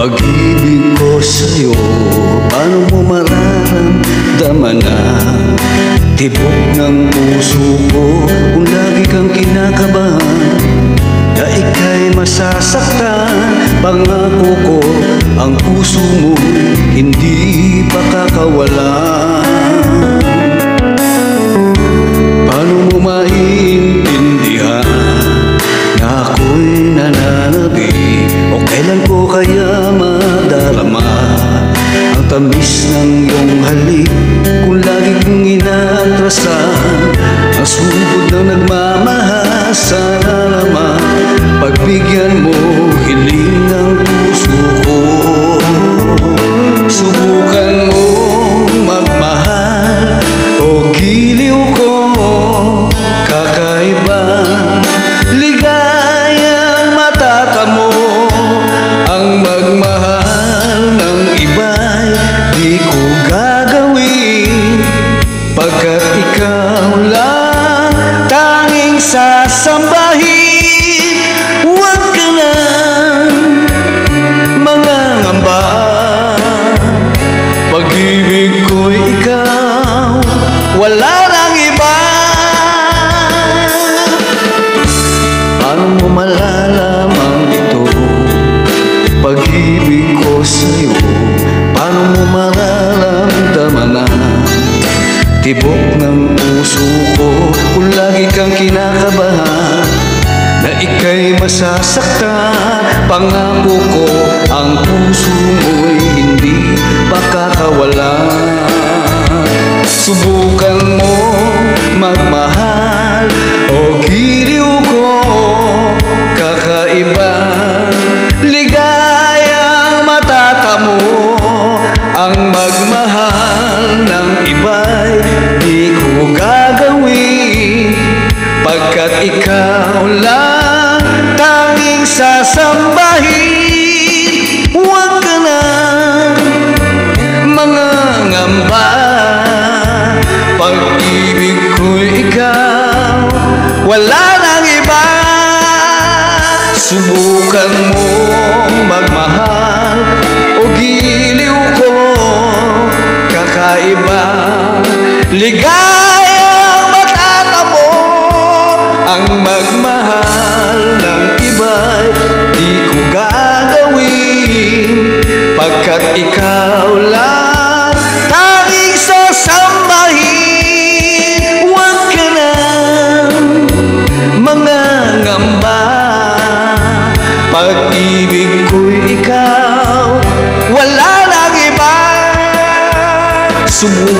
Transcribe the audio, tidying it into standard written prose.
Pag-ibig ko sa'yo, paano mo mararamdaman na tibok ng puso ko kung lagi kang kinakabahan na ika'y masasaktan? Pangako ko, ang puso mo hindi pa kakawalan. Paano mo maiintindihan na ako'y nananabik? O kailan ko kaya madarama ang tamis ng iyong halik kung lagi kong inaatrasan ang sugod ng nagmamahal? Sana naman pagbigyan mo hiling ng puso ko. Subukan mo magmahal o giliw ko, kakaiba ligayang matatamo. Ang magmahal ng iba'y di ko gagawin, pagkat ikaw lang tanging sasambahin. Huwag ka lang mangangamba, pag-ibig ko'y ikaw, wala nang iba. Paano mo malalaman ito, pag-ibig ko sa'yo? Paano mo mararamdaman na tibok ng puso ko kung lagi kang kinakabahan na ika'y masasaktan? Pangako ko, ang puso mo'y hindi makakawalan. Subukan mo magmahal o giliw ko, kakaiba ligayang matatamo. Ang magmahal ng iba'y di ko gagawin, pagkat ikaw lang tanging sasambahin. Huwag ka nang mangangamba, pag-ibig ko'y ikaw, wala nang iba. Subukan mo magmahal o giliw ko, kakaiba ligayang matatamo. Ang magmahal ng iba'y di ko gagawin, pagkat ikaw lang tanging sasambahin. Huwag ka nang mangangamba, pag-ibig ko'y ikaw, wala nang iba. Subukan